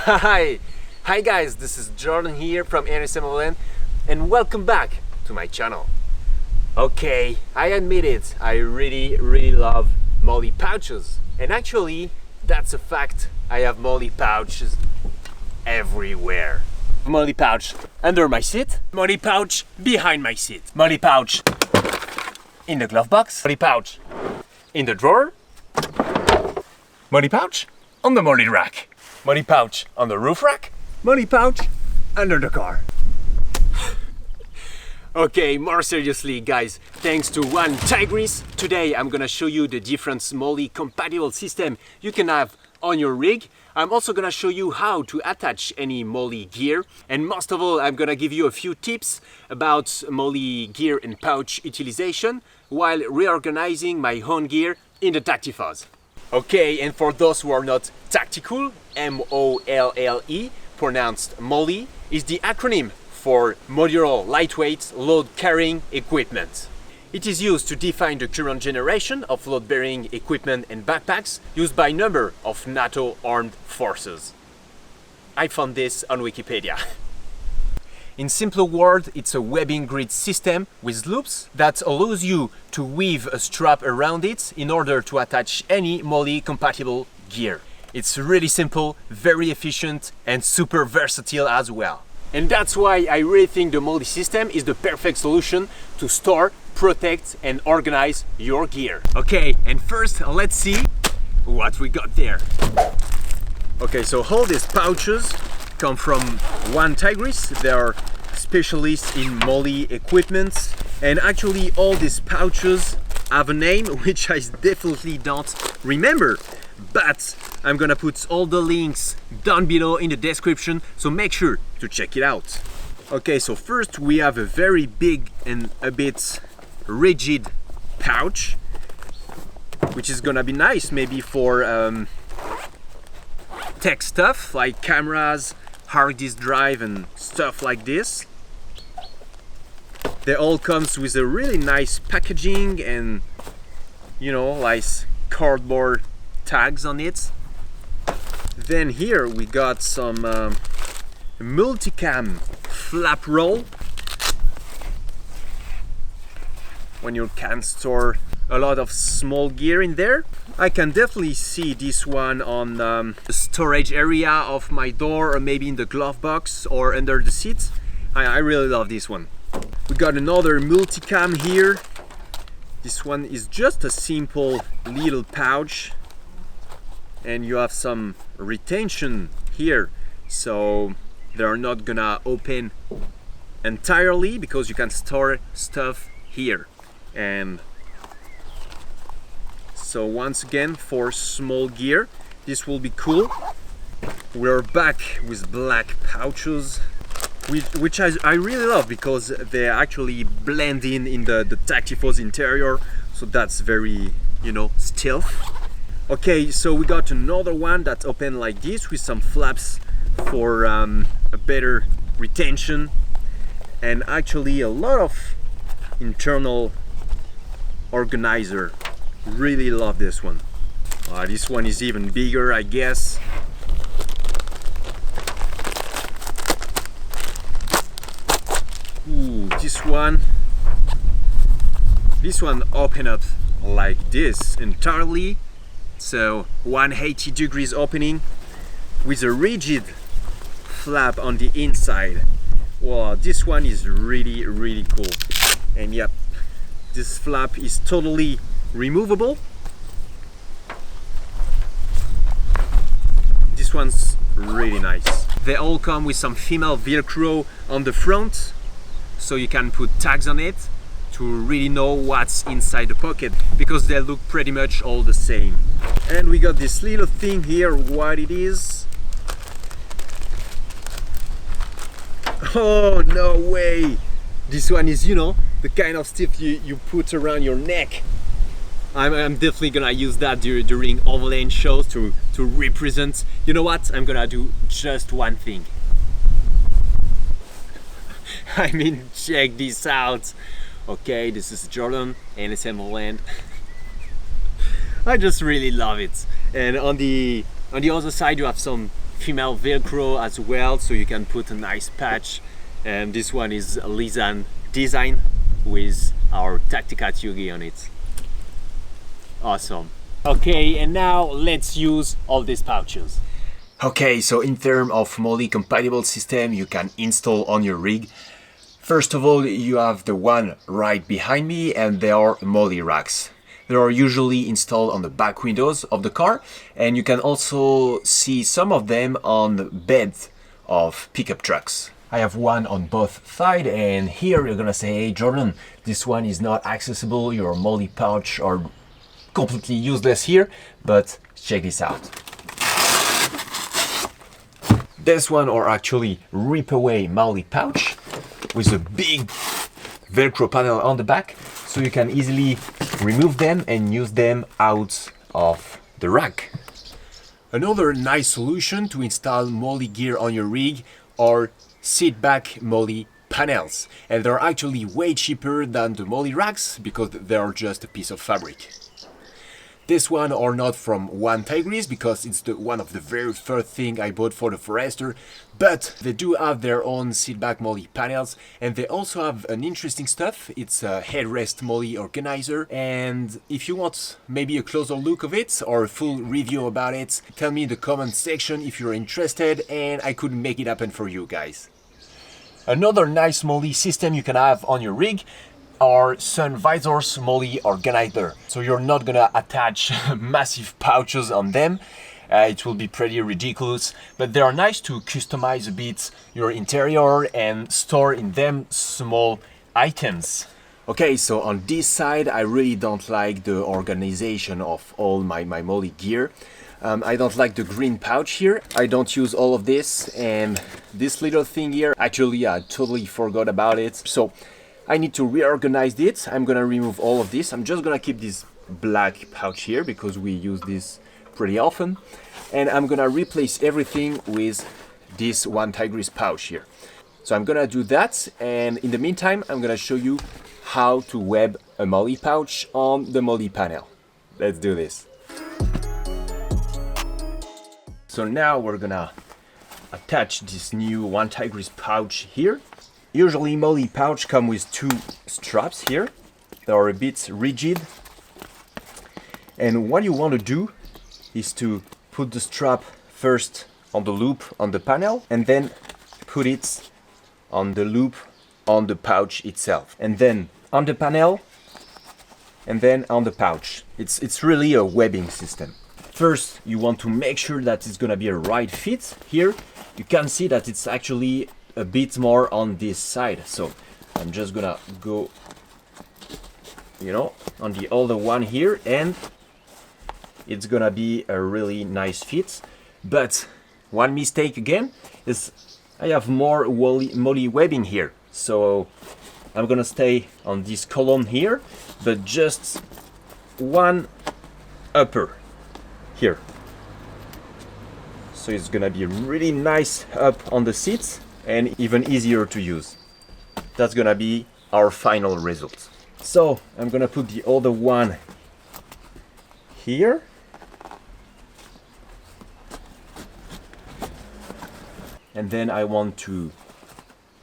Hi guys, this is Jordan here from Overland and welcome back to my channel. Okay, I admit it, I really love MOLLE pouches, and actually that's a fact. I have MOLLE pouches everywhere. MOLLE pouch under my seat, MOLLE pouch behind my seat, MOLLE pouch in the glove box, MOLLE pouch in the drawer, MOLLE pouch on the MOLLE rack, MOLLE pouch on the roof rack, MOLLE pouch under the car. Okay, more seriously guys, thanks to OneTigris, today I'm gonna show you the different MOLLE compatible system you can have on your rig. I'm also gonna show you how to attach any MOLLE gear, and most of all I'm gonna give you a few tips about MOLLE gear and pouch utilization while reorganizing my own gear in the Tacticat. Okay, and for those who are not tactical, M-O-L-L-E, pronounced MOLLE, is the acronym for modular lightweight load carrying equipment. It is used to define the current generation of load bearing equipment and backpacks used by a number of NATO armed forces. I found this on Wikipedia. In simple words, it's a webbing grid system with loops that allows you to weave a strap around it in order to attach any MOLLE compatible gear. It's really simple, very efficient and super versatile as well. And that's why I really think the MOLLE system is the perfect solution to store, protect and organize your gear. Okay, and first let's see what we got there. Okay, so all these pouches come from OneTigris. They are specialists in MOLLE equipment, and actually all these pouches have a name which I definitely don't remember, but I'm gonna put all the links down below in the description, so make sure to check it out. Okay, so first we have a very big and a bit rigid pouch, which is gonna be nice maybe for tech stuff like cameras, hard disk drive and stuff like this. They all comes with a really nice packaging and, you know, like cardboard tags on it. Then here we got some multicam flap roll, when you can store a lot of small gear in there. I can definitely see this one on the storage area of my door, or maybe in the glove box or under the seat. I really love this one. We got another multicam here. This one is just a simple little pouch, and you have some retention here, so they're not gonna open entirely because you can store stuff here. And so once again, for small gear, this will be cool. We're back with black pouches, which I really love because they actually blend in the Tacticat's interior, so that's very, you know, stealth. Okay, so we got another one that's open like this with some flaps for a better retention, and actually a lot of internal organizer. Really love this one. This one is even bigger, I guess. Ooh, this one open up like this entirely, so 180 degrees opening with a rigid flap on the inside. Wow, this one is really cool. And yep, this flap is totally removable. This one's really nice. They all come with some female Velcro on the front, so you can put tags on it to really know what's inside the pocket, because they look pretty much all the same. And we got this little thing here, what it is. Oh, no way! This one is, you know, the kind of stuff you put around your neck. I'm definitely gonna use that during Overland shows to represent. You know what? I'm gonna do just one thing. I mean, check this out. Okay, this is Jordan and it's Overland. I just really love it. And on the other side you have some female Velcro as well, so you can put a nice patch. And this one is Lizanne design with our Tacticat Hughie on it. Awesome. Okay, and now let's use all these pouches. Okay, so in terms of MOLLE compatible system you can install on your rig. First of all, you have the one right behind me, and they are MOLLE racks. They are usually installed on the back windows of the car, and you can also see some of them on the bed of pickup trucks. I have one on both sides, and here you're gonna say, hey Jordan, this one is not accessible, your MOLLE pouch are completely useless here, but check this out. This one are actually rip away MOLLE pouch with a big Velcro panel on the back, so you can easily remove them and use them out of the rack. Another nice solution to install MOLLE gear on your rig are seat back MOLLE panels, and they're actually way cheaper than the MOLLE racks because they're just a piece of fabric. This one are not from OneTigris because it's one of the very first thing I bought for the Forester, but they do have their own seatback MOLLE panels, and they also have an interesting stuff. It's a headrest MOLLE organizer, and if you want maybe a closer look of it or a full review about it, tell me in the comment section if you're interested, and I could make it happen for you guys. Another nice MOLLE system you can have on your rig are sun visors MOLLE organizer. So you're not gonna attach massive pouches on them. It will be pretty ridiculous, but they are nice to customize a bit your interior and store in them small items. Okay, so on this side I really don't like the organization of all my MOLLE gear. I don't like the green pouch here. I don't use all of this, and this little thing here, actually I totally forgot about it. So I need to reorganize it. I'm gonna remove all of this. I'm just gonna keep this black pouch here because we use this pretty often. And I'm gonna replace everything with this OneTigris pouch here. So I'm gonna do that, and in the meantime, I'm gonna show you how to web a MOLLE pouch on the MOLLE panel. Let's do this. So now we're gonna attach this new OneTigris pouch here. Usually MOLLE pouch come with two straps here. They are a bit rigid. And what you want to do is to put the strap first on the loop on the panel, and then put it on the loop on the pouch itself. And then on the panel, and then on the pouch. It's really a webbing system. First, you want to make sure that it's gonna be a right fit. Here, you can see that it's actually a bit more on this side, so I'm just gonna go, you know, on the other one here, and it's gonna be a really nice fit. But one mistake again is I have more MOLLE webbing here, so I'm gonna stay on this column here, but just one upper here, so it's gonna be really nice up on the seats and even easier to use. That's gonna be our final result. So I'm gonna put the other one here, and then I want to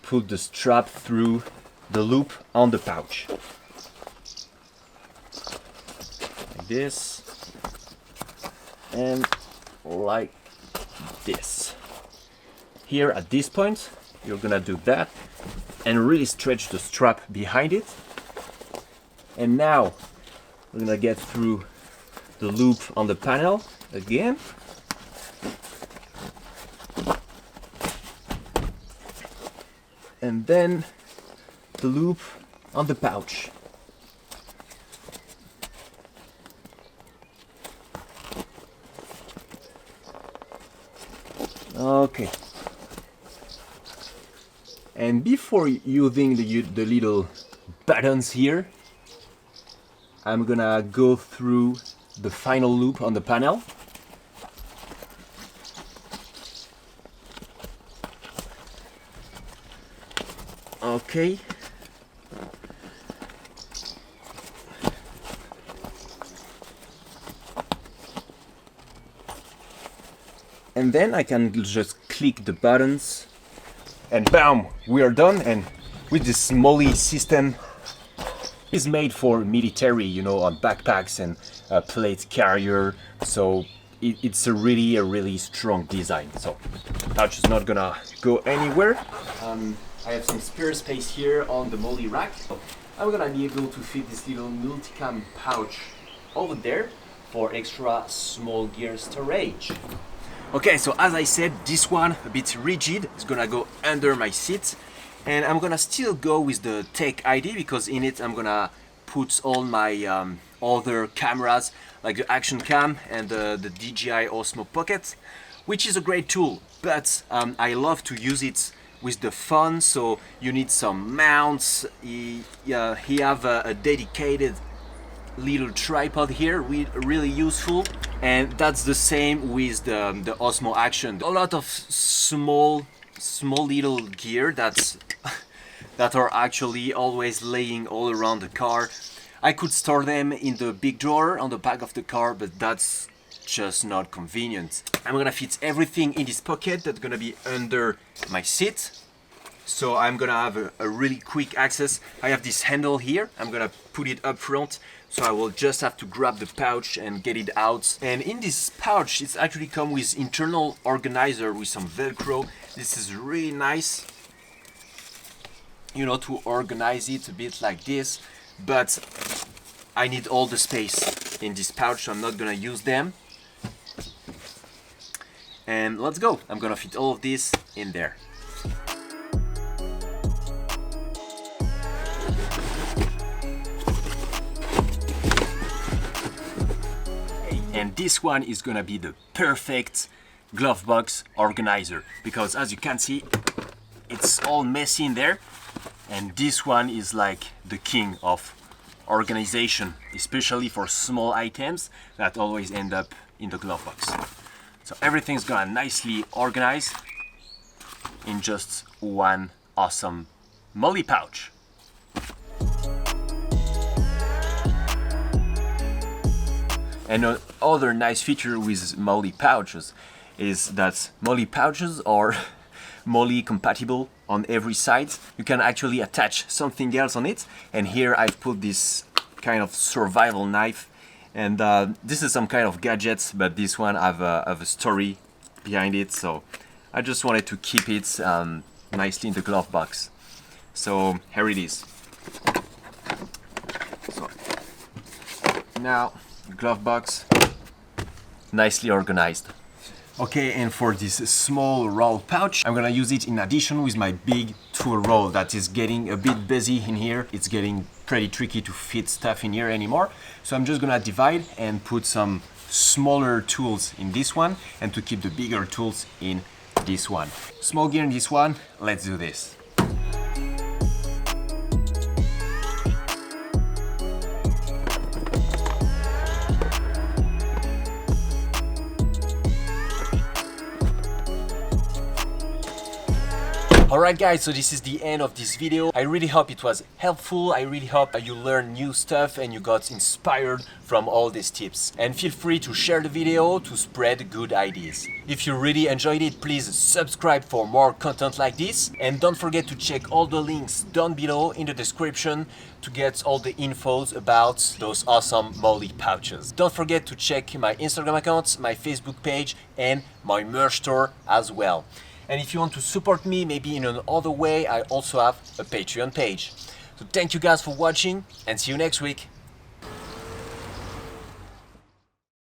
put the strap through the loop on the pouch like this and like this. Here at this point, you're gonna do that and really stretch the strap behind it. And now we're gonna get through the loop on the panel again. And then the loop on the pouch. Okay. And before using the little buttons here, I'm gonna go through the final loop on the panel. Okay. and then I can just click the buttons and bam, we are done. And with this MOLLE system, is made for military, you know, on backpacks and plate carrier, so it's a really strong design. So pouch is not gonna go anywhere. I have some spare space here on the MOLLE rack, so I'm gonna be able to fit this little multicam pouch over there for extra small gear storage. Okay, so as I said, this one a bit rigid, is gonna go under my seat. And I'm gonna still go with the Tech ID because in it I'm gonna put all my other cameras like the Action Cam and the DJI Osmo Pocket, which is a great tool, but I love to use it with the phone, so you need some mounts. He have a dedicated little tripod here, really useful, and that's the same with the Osmo Action. A lot of small little gear that are actually always laying all around the car. I could store them in the big drawer on the back of the car, but that's just not convenient. I'm gonna fit everything in this pocket that's gonna be under my seat. So I'm gonna have a really quick access. I have this handle here, I'm gonna put it up front, so I will just have to grab the pouch and get it out. And in this pouch, it's actually come with internal organizer with some Velcro. This is really nice, you know, to organize it a bit like this, but I need all the space in this pouch, so I'm not gonna use them. And let's go. I'm gonna fit all of this in there. And this one is gonna be the perfect glove box organizer, because as you can see, it's all messy in there, and this one is like the king of organization, especially for small items that always end up in the glove box. So everything's gonna nicely organize in just one awesome MOLLE pouch. And another nice feature with MOLLE pouches is that MOLLE pouches are MOLLE compatible on every side. You can actually attach something else on it, and here I've put this kind of survival knife, and this is some kind of gadgets, but this one have a story behind it, so I just wanted to keep it nicely in the glove box. So here it is. So now the glove box nicely organized. Okay, and for this small roll pouch, I'm gonna use it in addition with my big tool roll that is getting a bit busy in here. It's getting pretty tricky to fit stuff in here anymore. So I'm just gonna divide and put some smaller tools in this one and to keep the bigger tools in this one. Small gear in this one, let's do this. Alright guys, so this is the end of this video. I really hope it was helpful. I really hope you learned new stuff and you got inspired from all these tips. And feel free to share the video to spread good ideas. If you really enjoyed it, please subscribe for more content like this. And don't forget to check all the links down below in the description to get all the infos about those awesome MOLLE pouches. Don't forget to check my Instagram account, my Facebook page, and my merch store as well. And if you want to support me, maybe in another way, I also have a Patreon page. So thank you guys for watching and see you next week.